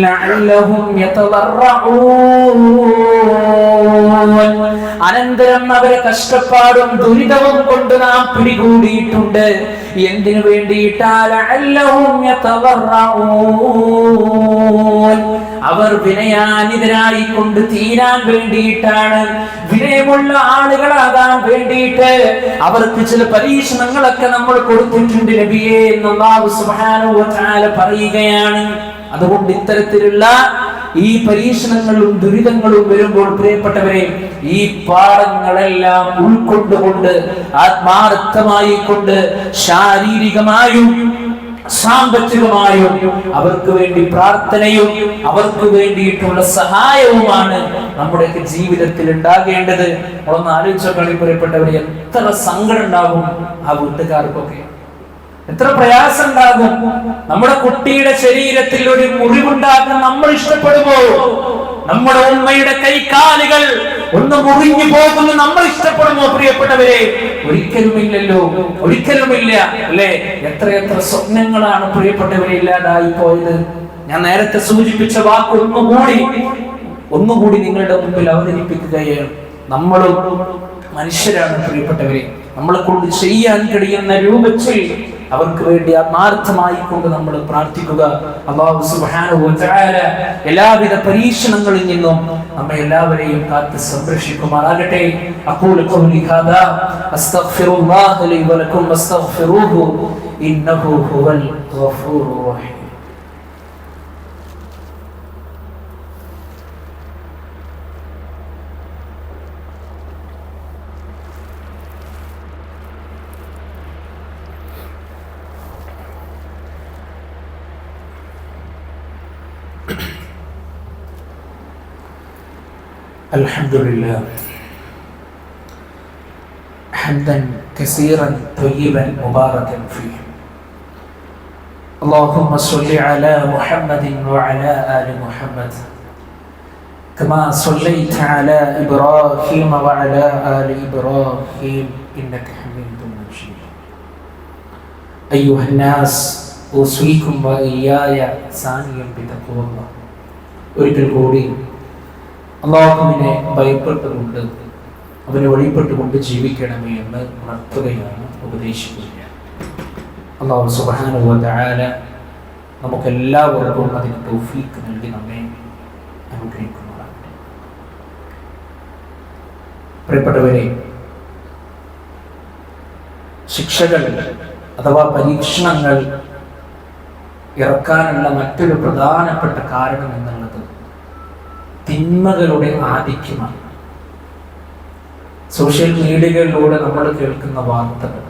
ലഅല്ലഹും യതദറഊൻ. അനന്തരം അവരെ കഷ്ടപ്പാടും ദുരിതവും കൊണ്ട് നാം പിടികൂടിയിട്ടുണ്ട്. എന്തിനു വേണ്ടിയിട്ടാ? ലഅല്ലഹും യതദറഊൻ. അവർ വിനയാന്വിതരായി കൊണ്ട് തീരാൻ വേണ്ടിയിട്ടാണ്, വിനയമുള്ള ആളുകളാകാൻ വേണ്ടിയിട്ട് അവർക്ക് ചില പരീക്ഷണങ്ങളൊക്കെ നമ്മൾ കൊടുത്തിട്ടുണ്ട് നബിയേ എന്ന് അല്ലാഹു സുബ്ഹാനഹു വ തആല പറയുകയാണ്. അതുകൊണ്ട് ഇത്തരത്തിലുള്ള ഈ പരീക്ഷണങ്ങളും ദുരിതങ്ങളും വരുമ്പോൾ പ്രിയപ്പെട്ടവരെ ഈ പാഠങ്ങളെല്ലാം ഉൾക്കൊണ്ടുകൊണ്ട് ആത്മാർത്ഥമായി കൊണ്ട് ശാരീരികമായും സാമ്പത്തികമായും അവർക്ക് വേണ്ടി പ്രാർത്ഥനയും അവർക്ക് വേണ്ടിയിട്ടുള്ള സഹായവുമാണ് നമ്മുടെ ജീവിതത്തിൽ ഉണ്ടാകേണ്ടത്. നമ്മളൊന്ന് ആലോചിച്ചോളി പ്രിയപ്പെട്ടവരെ, എത്ര സങ്കടം ഉണ്ടാകും ആ വീട്ടുകാർക്കൊക്കെ. എത്ര പ്രയാസം ഉണ്ടാകും. നമ്മുടെ കുട്ടിയുടെ ശരീരത്തിൽ ഒരു മുറിവുണ്ടാക്കാൻ നമ്മൾ ഇഷ്ടപ്പെടുമോ? നമ്മുടെ ഉമ്മയുടെ കൈകാലുകൾ ഒന്ന് മുറിഞ്ഞു പോകുന്നു നമ്മൾ ഇഷ്ടപ്പെടുമോ? പ്രിയപ്പെട്ടവരെ, ഒരിക്കലുമില്ലല്ലോ, ഒരിക്കലുമില്ല അല്ലെ? എത്രയെത്ര സ്വപ്നങ്ങളാണ് പ്രിയപ്പെട്ടവരെ ഇല്ലാതായി പോയത്. ഞാൻ നേരത്തെ സൂചിപ്പിച്ച വാക്ക് ഒന്നുകൂടി നിങ്ങളുടെ മുമ്പിൽ അവതരിപ്പിക്കുകയാണ്. നമ്മളും മനുഷ്യരാണ് പ്രിയപ്പെട്ടവരെ. നമ്മളെ കൊണ്ട് ചെയ്യാൻ കഴിയുന്ന രൂപത്തിൽ അവർക്ക് വേണ്ടി ആത്മാർത്ഥമായി കൊണ്ട് നമ്മൾ പ്രാർത്ഥിക്കുക. അല്ലാഹു സുബ്ഹാനഹു വ തആല എല്ലാവിധ പരീക്ഷണങ്ങളിൽ നിന്നും നമ്മെ എല്ലാവരെയും കാത്ത് സംരക്ഷിക്കുമാറാകട്ടെ. അഖൂലു ഖൗലി ഹാദാ അസ്തഗ്ഫിറുല്ലാഹ ലി വ ലക്കും വസ്തഗ്ഫിറൂഹു ഇന്നഹു ഹുവൽ ഗഫൂറുർ റഹീം. الحمد لله حمدا كثيرا طيبا مباركا فيه. اللهم صل على محمد وعلى آل محمد كما صليت على إبراهيم وعلى آل إبراهيم إنك حميد مجيد. أيها الناس أوصيكم وإياي ثانيا بتقوى الله. ഒരിക്കൽ കൂടി അല്ലാഹുവിനെ ഭയപ്പെട്ടുകൊണ്ട് അവനെ വഴിപ്പെട്ടുകൊണ്ട് ജീവിക്കണമേ എന്ന് ഉണർത്തുകയാണ്, ഉപദേശിക്കുകയാണ്. അല്ലാഹു സുബ്ഹാനഹു വ തആല നമുക്കെല്ലാവർക്കും അതിന് തൗഫീഖ് നൽകി നമ്മെ അനുഗ്രഹിക്കുമാറാകട്ടെ. പ്രിയപ്പെട്ടവരെ, ശിക്ഷകൾ അഥവാ പരീക്ഷണങ്ങൾ ഇറക്കാനുള്ള മറ്റൊരു പ്രധാനപ്പെട്ട കാരണം എന്നുള്ളത് തിന്മകളുടെ ആധിക്യമാണ്. സോഷ്യൽ മീഡിയകളിലൂടെ നമ്മൾ കേൾക്കുന്ന വാർത്തകൾ,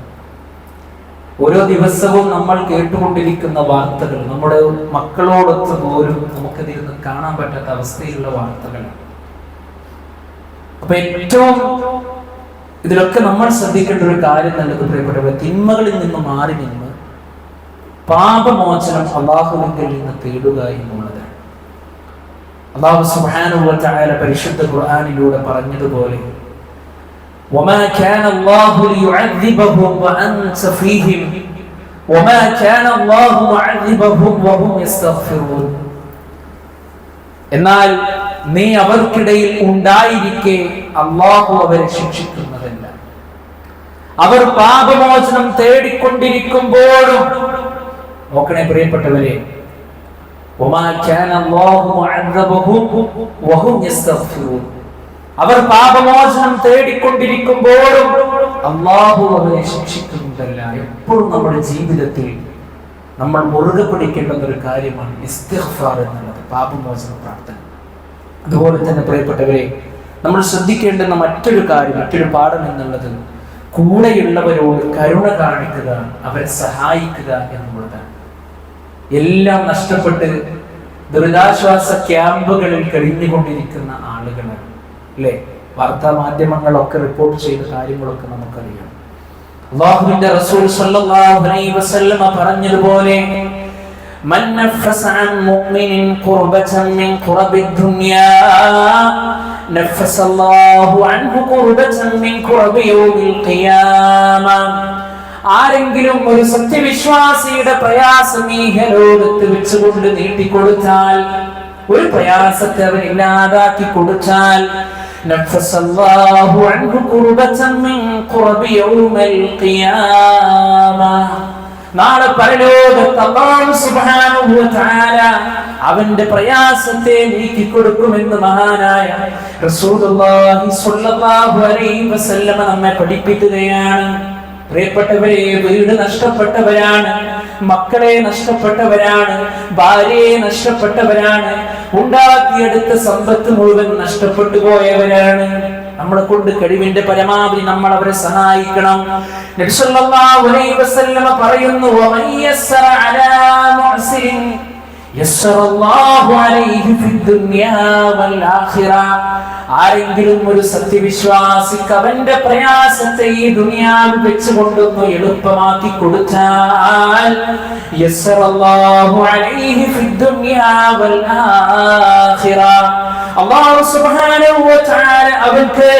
ഓരോ ദിവസവും നമ്മൾ കേട്ടുകൊണ്ടിരിക്കുന്ന വാർത്തകൾ, നമ്മുടെ മക്കളോടൊത്ത് പോലും നമുക്കതിരുന്ന് കാണാൻ പറ്റാത്ത അവസ്ഥയിലുള്ള വാർത്തകളാണ്. അപ്പൊ ഏറ്റവും ഇതിലൊക്കെ നമ്മൾ ശ്രദ്ധിക്കേണ്ട ഒരു കാര്യം എന്നുള്ളത് പ്രിയപ്പെട്ടവർ, തിന്മകളിൽ നിന്ന് മാറി നിന്ന് പാപമോചനം അല്ലാഹുവിങ്കൽ നിന്ന് തേടുക എന്നുള്ളതാണ്. അല്ലാഹു സുബ്ഹാനഹു വ തആല പരിശുദ്ധ ഖുർആനിലൂടെ പറഞ്ഞതുപോലെ വമാ കാന അല്ലാഹു ലിയുഅദ്ദിബഹും വഅൻത ഫീഹിം വമാ കാന അല്ലാഹു മുഅദ്ദിബഹും വഹും യസ്തഗ്ഫിറൂൻ. എന്നാൽ നീ അവർക്കിടയിൽ ഉണ്ടായിരിക്കെ അല്ലാഹു അവരെ ശിക്ഷിക്കുന്നതല്ല. അവർ പാപമോചനം തേടിക്കൊണ്ടിരിക്കുമ്പോഴും, നോക്കണേ പ്രിയപ്പെട്ടവരെ, അവർ പാപമോചനം തേടിക്കൊണ്ടിരിക്കുമ്പോഴും അല്ലാഹു അവരെ ശിക്ഷിക്കുന്നതല്ല. എപ്പോഴും നമ്മുടെ ജീവിതത്തിൽ നമ്മൾ മുറുകെ പിടിക്കേണ്ടുന്ന ഒരു കാര്യമാണ് ഇസ്തിഗ്ഫാർ എന്നുള്ളത്, പാപമോചന പ്രാർത്ഥന. അതുപോലെ തന്നെ പ്രിയപ്പെട്ടവരെ, നമ്മൾ ശ്രദ്ധിക്കേണ്ടുന്ന മറ്റൊരു കാര്യം, മറ്റൊരു പാഠം എന്നുള്ളത് കൂടെയുള്ളവരോട് കരുണ കാണിക്കുക, അവരെ സഹായിക്കുക എന്നുള്ളതാണ്. എല്ലാം നഷ്ടപ്പെട്ട് ദുരിതാശ്വാസ ക്യാമ്പുകളിൽ കഴിഞ്ഞുകൊണ്ടിരിക്കുന്ന ആളുകളാണ് അല്ലെ? വാർത്താ മാധ്യമങ്ങളൊക്കെ റിപ്പോർട്ട് ചെയ്ത കാര്യങ്ങളൊക്കെ നമുക്കറിയാം. അല്ലാഹുവിന്റെ റസൂൽ സ്വല്ലല്ലാഹു അലൈഹി വസല്ലമ പറഞ്ഞതുപോലെ മൻ നഫസ അൻ മുഅ്മിനിൻ ഖുർബതൻ മിൻ ഖുറബിദ് ദുനിയാ നഫസ അല്ലാഹു അൻഹു ഖുർബതൻ മിൻ ഖുറബി യൗമിൽ ഖിയാമ. ആരെങ്കിലും ഒരു സത്യവിശ്വാസിയുടെ പ്രയാസം ഈ ലോകത്ത് വെച്ചുകൊണ്ട് നീട്ടിക്കൊടുത്താൽ, ഒരു പ്രയാസത്തെ അവൻ ഇല്ലാതാക്കി കൊടുത്താൽ, നഫ്സല്ലാഹു അൻഹു ഖുർബതൻ മിൻ ഖുറബി യൗമിൽ ഖിയാമ, നാളെ പരലോകത്ത് അല്ലാഹു സുബ്ഹാനഹു വ തആല അവന്റെ പ്രയാസത്തെ നീക്കിക്കൊടുക്കുമെന്ന് മഹാനായ റസൂലുള്ളാഹി സ്വല്ലല്ലാഹു അലൈഹി വസല്ലമ നമ്മെ പഠിപ്പിക്കുകയാണ്. പ്രിയപ്പെട്ടവരെ, വീട് നഷ്ടപ്പെട്ടവരാണ്, മക്കളെ നഷ്ടപ്പെട്ടവരാണ്, ഭാര്യയെ നഷ്ടപ്പെട്ടവരാണ്, ഉണ്ടാക്കിയെടുത്ത സമ്പത്ത് മുഴുവൻ നഷ്ടപ്പെട്ടു പോയവരാണ്. നമ്മളെ കൊണ്ട് കഴിവിന്റെ പരമാവധി നമ്മൾ അവരെ സഹായിക്കണം. നബി സല്ലല്ലാഹു അലൈഹി വസല്ലമ പറയുന്നു, വമൻ യസ്സറ അലാ മുഅ്സിരിൻ യസ്സറല്ലാഹു അലൈഹി ഫിദ്ദുനിയാ വൽ ആഖിറ. ആരെങ്കിലും ഒരു സത്യവിശ്വാസിക്ക് അവന്റെ പ്രയാസത്തെ ഈ ദുനിയാവിൽ വെച്ചുകൊണ്ടൊന്ന് എളുപ്പമാക്കി കൊടുത്താൽ യസ്സറല്ലാഹു അലൈഹി ഫിദ്ദുനിയാ വൽ ആഖിറ, അല്ലാഹു സുബ്ഹാനഹു വ തആല അവർക്ക്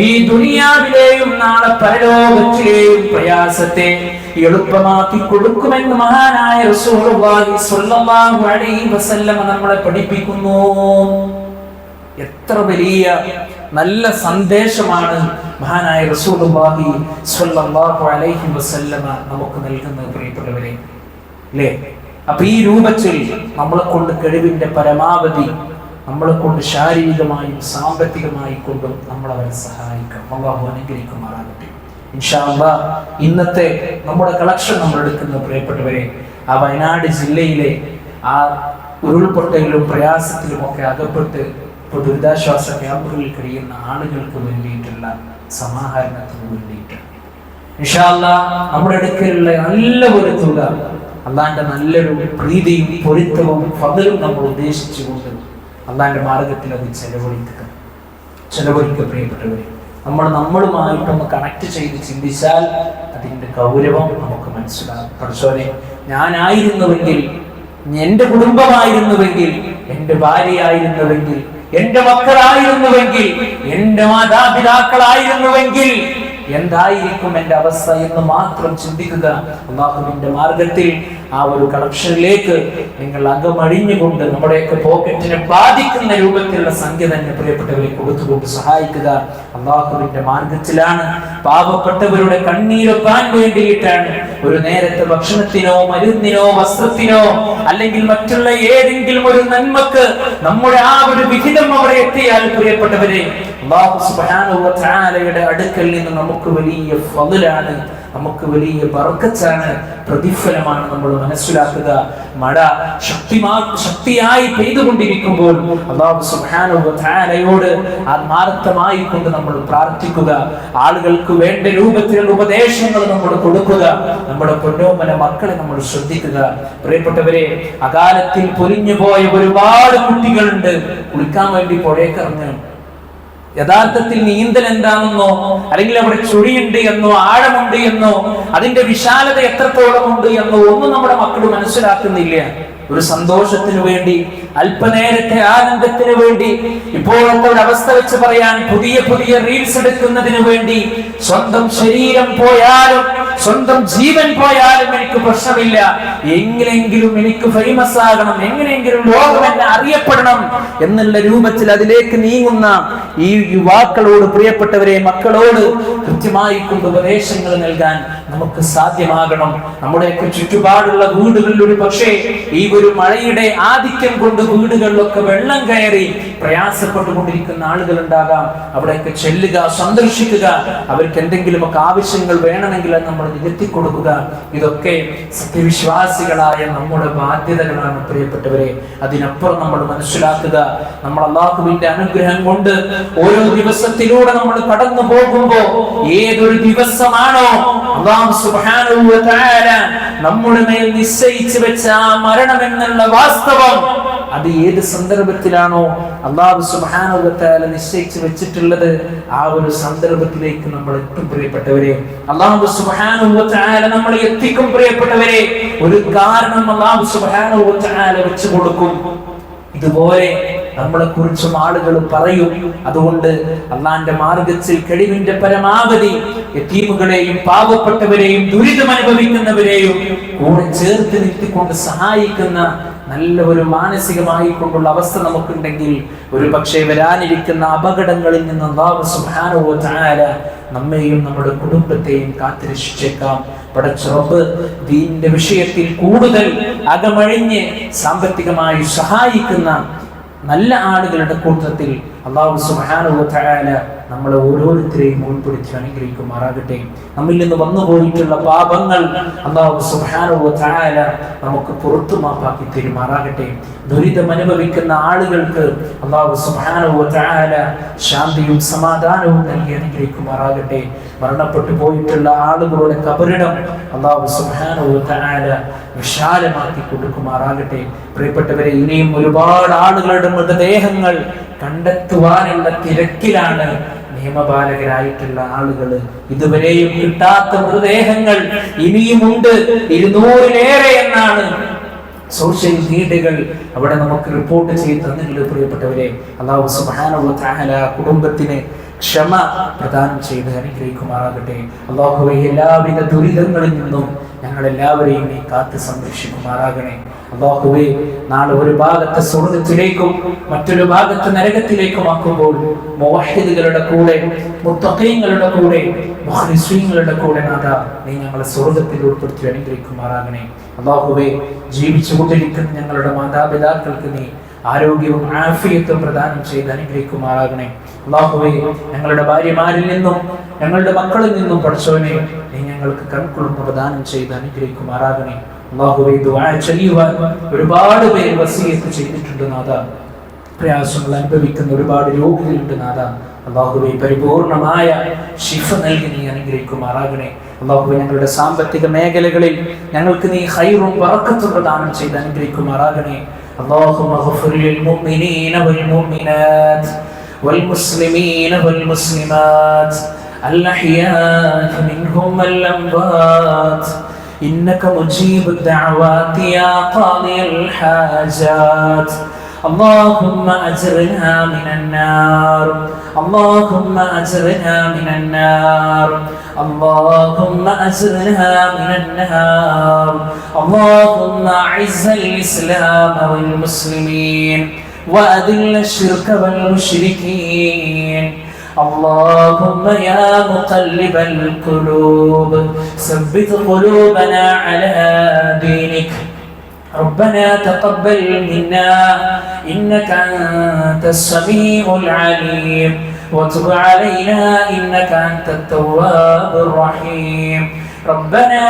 ഈ ദുനിയാവിലെയും നാളെ പരലോകത്തിലെയും പ്രയാസത്തെ എളുപ്പമാക്കി കൊടുക്കുമെന്ന് മഹാനായ റസൂലുള്ളാഹി സ്വല്ലല്ലാഹു അലൈഹി വസല്ലം നമ്മളെ പഠിപ്പിക്കുന്നു. എത്ര വലിയ നല്ല സന്ദേശമാണ് മഹാനായ റസൂലുള്ളാഹി സ്വല്ലല്ലാഹു അലൈഹി വസല്ലം നമുക്ക് നൽകുന്നത് പ്രിയപ്പെട്ടവരെ, അല്ലേ? അപ്പൊ ഈ രൂപത്തിൽ നമ്മളെ കൊണ്ട് കഴിവിന്റെ പരമാവധി നമ്മളെ കൊണ്ട് ശാരീരികമായും സാമ്പത്തികമായി കൊണ്ടും നമ്മളവരെ സഹായിക്കണം. അല്ലാഹു അനുഗ്രഹിക്കുമാറാകട്ടെ. ഇൻഷാ അല്ലാഹ് ഇന്നത്തെ നമ്മുടെ കളക്ഷൻ നമ്മൾ എടുക്കുന്ന പ്രിയപ്പെട്ടവരെ, ആ വയനാട് ജില്ലയിലെ ആ ഉരുൾപൊട്ടലിലും പ്രയാസത്തിലും ഒക്കെ അകപ്പെട്ട് ദുരിതാശ്വാസ ക്യാമ്പുകളിൽ കഴിയുന്ന ആളുകൾക്ക് വേണ്ടിയിട്ടുള്ള സമാഹരണത്തിന് വേണ്ടിയിട്ട് ഇൻഷാ അല്ലാഹ് നമ്മുടെ അടുക്കലുള്ള നല്ല ഒരു തുക അള്ളാന്റെ നല്ലൊരു പ്രീതിയും പൊരുത്തവും ഫضലും നമ്മൾ ഉദ്ദേശിച്ചുകൊണ്ട് അള്ളാന്റെ മാർഗത്തിൽ അത് ചെലവഴിക്കുക പ്രിയപ്പെട്ടവരെ. നമ്മളുമായിട്ടൊന്ന് കണക്ട് ചെയ്ത് ചിന്തിച്ചാൽ അതിന്റെ ഗൗരവം നമുക്ക് മനസ്സിലാകും. പഠിച്ചോനെ, ഞാനായിരുന്നുവെങ്കിൽ, എന്റെ കുടുംബമായിരുന്നുവെങ്കിൽ, എന്റെ ഭാര്യയായിരുന്നുവെങ്കിൽ, എന്റെ മക്കളായിരുന്നുവെങ്കിൽ, എന്റെ മാതാപിതാക്കളായിരുന്നുവെങ്കിൽ എന്തായിരിക്കും എന്റെ അവസ്ഥ എന്ന് മാത്രം ചിന്തിക്കുക. അല്ലാഹുവിന്റെ മാർഗത്തിൽ ആ ഒരു കളക്ഷനിലേക്ക് നിങ്ങൾ അകമഴിഞ്ഞുകൊണ്ട് നമ്മുടെയൊക്കെ പോക്കറ്റിനെ ബാധിക്കുന്ന രൂപത്തിലുള്ള സംഖ്യ തന്നെ പ്രിയപ്പെട്ടവരെ കൊടുത്തുകൊണ്ട് സഹായിക്കുക. അല്ലാഹുവിന്റെ മാർഗത്തിലാണ്, പാവപ്പെട്ടവരുടെ കണ്ണീരൊപ്പാൻ വേണ്ടിയിട്ടാണ്. ഒരു നേരത്തെ ഭക്ഷണത്തിനോ മരുന്നിനോ വസ്ത്രത്തിനോ അല്ലെങ്കിൽ മറ്റുള്ള ഏതെങ്കിലും ഒരു നന്മക്ക് നമ്മുടെ ആ ഒരു വിഹിതം അവിടെ എത്തിയാൽ പ്രിയപ്പെട്ടവരെ, അല്ലാഹു സുബ്ഹാനഹു വ തആലയുടെ അടുക്കൽ നിന്ന് നമുക്ക് വലിയ ഫضലാണ്, നമുക്ക് വലിയ ബർക്കത്താണ്, പ്രതിഫലമാണ് നമ്മൾ മനസ്സിലാക്കുക. മഴ ശക്തിയായി പെയ്തുകൊണ്ടിരിക്കുമ്പോൾ അല്ലാഹു സുബ്ഹാനഹു വ തആലയോട് ആത്മാർത്ഥമായി കൊണ്ട് നമ്മൾ പ്രാർത്ഥിക്കുക. ആളുകൾക്ക് വേണ്ട രൂപത്തിലുള്ള ഉപദേശങ്ങൾ നമ്മൾ കൊടുക്കുക. നമ്മുടെ പൊന്നോമന മക്കളെ നമ്മൾ ശ്രദ്ധിക്കുക. പ്രിയപ്പെട്ടവരെ, അകാലത്തിൽ പൊലിഞ്ഞു പോയ ഒരുപാട് കുട്ടികളുണ്ട്. കുളിക്കാൻ വേണ്ടി പുഴയ്ക്കിറങ്ങുക. യഥാർത്ഥത്തിൽ നീന്തൽ എന്താണെന്നോ അല്ലെങ്കിൽ അവിടെ ചുഴിയുണ്ട് എന്നോ ആഴമുണ്ട് എന്നോ അതിന്റെ വിശാലത എത്രത്തോളം ഉണ്ട് എന്നോ ഒന്നും നമ്മുടെ മക്കൾ മനസ്സിലാക്കുന്നില്ല. ഒരു സന്തോഷത്തിന് വേണ്ടി, അല്പനേരത്തെ ആനന്ദത്തിന് വേണ്ടി, ഇപ്പോഴത്തെ ഒരു അവസ്ഥ വെച്ച് പറയാൻ പുതിയ പുതിയ റീൽസ് എടുക്കുന്നതിന് വേണ്ടി സ്വന്തം ശരീരം പോയാലും സ്വന്തം ജീവൻ പോയാലും എനിക്ക് പ്രശ്നമില്ല, എങ്ങനെയെങ്കിലും എനിക്ക് ഫേമസ് ആകണം, എങ്ങനെയെങ്കിലും ലോകം എന്നെ അറിയപ്പെടണം എന്നുള്ള രൂപത്തിൽ അതിലേക്ക് നീങ്ങുന്ന ഈ യുവാക്കളോട്, പ്രിയപ്പെട്ടവരെ, മക്കളോട് കൃത്യമായി കൊണ്ട് ഉപദേശങ്ങൾ നൽകാൻ നമുക്ക് സാധ്യമാകണം. നമ്മുടെയൊക്കെ ചുറ്റുപാടുള്ള വീടുകളിൽ ഒരു പക്ഷേ ഈ ഒരു മഴയുടെ ആധിക്യം കൊണ്ട് വീടുകളിലൊക്കെ വെള്ളം കയറി പ്രയാസപ്പെട്ടുകൊണ്ടിരിക്കുന്ന ആളുകൾ ഉണ്ടാകാം. അവിടെയൊക്കെ ചെല്ലുക, സന്ദർശിക്കുക, അവർക്ക് എന്തെങ്കിലുമൊക്കെ ആവശ്യങ്ങൾ വേണമെങ്കിൽ നമ്മൾ നികത്തി കൊടുക്കുക. ഇതൊക്കെ സത്യവിശ്വാസികളായ നമ്മുടെ ബാധ്യതകളാണ് പ്രിയപ്പെട്ടവരെ. അതിനപ്പുറം നമ്മൾ മനസ്സിലാക്കുക, നമ്മൾ അല്ലാഹുവിന്റെ അനുഗ്രഹം കൊണ്ട് ഓരോ ദിവസത്തിലൂടെ നമ്മൾ കടന്നു പോകുമ്പോ ഏതൊരു ദിവസമാണോ അല്ലാഹു സുബ്ഹാനഹു വ തആല നമ്മുടെ മേൽ നിശ്ചയിച്ചു വെച്ച ആ മരണം എന്നുള്ള വാസ്തവം, അത് ഏത് സന്ദർഭത്തിലാണോ അല്ലാഹു സുബ്ഹാനഹു വ തആല നിശ്ചയിച്ചു വെച്ചിട്ടുള്ളത് ആ ഒരു സന്ദർഭത്തിലേക്ക് നമ്മൾ എത്തും പ്രിയപ്പെട്ടവരെ. അല്ലാഹു സുബ്ഹാനഹു വ തആല നമ്മളെ എത്തിക്കും പ്രിയപ്പെട്ടവരെ. ഒരു കാരണം അല്ലാഹു സുബ്ഹാനഹു വ തആല വെച്ചു കൊടുക്കും. ഇതുപോലെ നമ്മളെ കുറിച്ചും ആളുകൾ പറയും. അതുകൊണ്ട് അള്ളാന്റെ മാർഗത്തിൽ കഴിവിന്റെ പരമാവധി യതീമുകളെയും പാവപ്പെട്ടവരെയും ദുരിതം അനുഭവിക്കുന്നവരെയും കൂടെ ചേർത്ത് നിർത്തിക്കൊണ്ട് സഹായിക്കുന്ന നല്ല ഒരു മാനസികമായി കൊണ്ടുള്ള അവസ്ഥ നമുക്കുണ്ടെങ്കിൽ ഒരു പക്ഷേ വരാനിരിക്കുന്ന അപകടങ്ങളിൽ നിന്ന് അല്ലാഹു സുബ്ഹാനഹു വ തആല നമ്മെയും നമ്മുടെ കുടുംബത്തെയും കാത്തുരക്ഷിച്ചേക്കാം. പടച്ച റബ്ബ് ദീനിന്റെ വിഷയത്തിൽ കൂടുതൽ അകമഴിഞ്ഞ് സാമ്പത്തികമായി സഹായിക്കുന്ന നല്ല ആളുകളുടെ കൂട്ടത്തിൽ അല്ലാഹു സുബ്ഹാനഹു വ തആല നമ്മളെ ഓരോരുത്തരെയും ഉൾപ്പെടുത്തി അനുഗ്രഹിക്കുമാറാകട്ടെ. നമ്മിൽ നിന്ന് വന്നുപോയിട്ടുള്ള പാപങ്ങൾ അല്ലാഹു സുബ്ഹാനഹു വ തആല നമുക്ക് പുറത്തു മാപ്പാക്കി തരുമാറാകട്ടെ. ദുരിതം അനുഭവിക്കുന്ന ആളുകൾക്ക് അല്ലാഹു സുബ്ഹാനഹു വ തആല ശാന്തിയും സമാധാനവും നൽകി അനുഗ്രഹിക്കുമാറാകട്ടെ. മരണപ്പെട്ടു പോയിട്ടുള്ള ആളുകളുടെ ഖബറിടം അല്ലാഹു സുബ്ഹാനഹു വ തആല വിശാലമാക്കി കൊടുക്കുമാറാകട്ടെ. പ്രിയപ്പെട്ടവരെ, ഇനിയും ഒരുപാട് ആളുകളുടെ മൃതദേഹങ്ങൾ കണ്ടെത്തുവാനുള്ള തിരക്കിലാണ് നിയമപാലകരായിട്ടുള്ള ആളുകൾ. ഇതുവരെയും കിട്ടാത്ത മൃതദേഹങ്ങൾ ഇനിയുമുണ്ട്, 200-ലേറെ എന്നാണ് സോഷ്യൽ മീഡിയകൾ അവിടെ നമുക്ക് റിപ്പോർട്ട് ചെയ്ത് തന്നിട്ടുള്ളത്. പ്രിയപ്പെട്ടവരെ, അല്ലാഹു സുബ്ഹാനഹു വ തആല കുടുംബത്തിന് ക്ഷമ പ്രദാനം ചെയ്ത് അനുഗ്രഹിക്കുമാറാകട്ടെ. അല്ലാഹുവേ, എല്ലാവിധ ദുരിതങ്ങളിൽ നിന്നും ഞങ്ങളെല്ലാവരെയും നീ കാത്ത് സംരക്ഷിക്കുമാറാകണേ. അല്ലാഹുവേ, നാളെ ഒരു ഭാഗത്ത് സ്വർഗ്ഗത്തിലേക്കും മറ്റൊരു ഭാഗത്ത് നരകത്തിലേക്കും ആക്കുമ്പോൾ മുവഹ്ഹിദുകളുടെ കൂടെ, മുത്തഖീങ്ങളുടെ കൂടെ, മുഖ്ലിസീങ്ങളുടെ കൂടെ നാഥാ നീ ഞങ്ങളെ സ്വർഗ്ഗത്തിൽ ഉൾപ്പെടുത്തി അനുഗ്രഹിക്കുമാറാകണേ. അല്ലാഹുവേ, ജീവിച്ചുകൊണ്ടിരിക്കുന്ന ഞങ്ങളുടെ മാതാപിതാക്കൾക്ക് നീ ആരോഗ്യവും ആഫിയത്തും പ്രദാനം ചെയ്ത് അനുഗ്രഹിക്കുമാറാകണേ. അല്ലാഹുവേ, ഞങ്ങളുടെ ഭാര്യമാരിൽ നിന്നും ഞങ്ങളുടെ മക്കളിൽ നിന്നും പഠിച്ചവനെ നീ ഞങ്ങൾക്ക് കൺകുളിർമ പ്രദാനം ചെയ്ത് അനുഗ്രഹിക്കുമാറാകണേ. അല്ലാഹുവേ, ദുആ ചെയ്യുവാൻ ഒരുപാട് പേര് വസിയത്ത് ചെയ്തിട്ടുണ്ട് നാഥാ. പ്രയാസങ്ങൾ അനുഭവിക്കുന്ന ഒരുപാട് രോഗികളുണ്ട് നാഥാ. അല്ലാഹുവേ, പരിപൂർണമായ ശിഫ നൽകി നീ അനുഗ്രഹിക്കുമാറാകണേ. അല്ലാഹുവേ, ഞങ്ങളുടെ സാമ്പത്തിക മേഖലകളിൽ ഞങ്ങൾക്ക് നീ ഖൈറും ബറക്കത്തും പ്രദാനം ചെയ്ത് അനുഗ്രഹിക്കുമാറാകണേ. اللهم اغفر للمؤمنين والمؤمنات والمسلمين والمسلمات الأحياء منهم والأموات إنك مجيب الدعوات يا قاضي الحاجات. اللهم أجرنا من النار، اللهم أجرنا من النار، اللهم أجرنا من النار. اللهم أعز الإسلام والمسلمين وأذل الشرك والمشركين. اللهم يا مقلب القلوب ثبت قلوبنا على دينك. ربنا تقبل منا إنك أنت السميع العليم وتب علينا إنك أنت التواب الرحيم. ربنا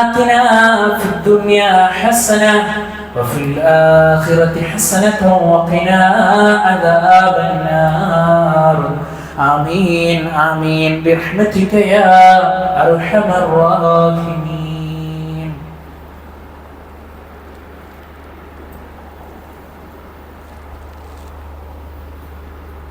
آتنا في الدنيا حسنة وفي الآخرة حسنة وقنا عذاب النار. آمين آمين برحمتك يا أرحم الراحمين.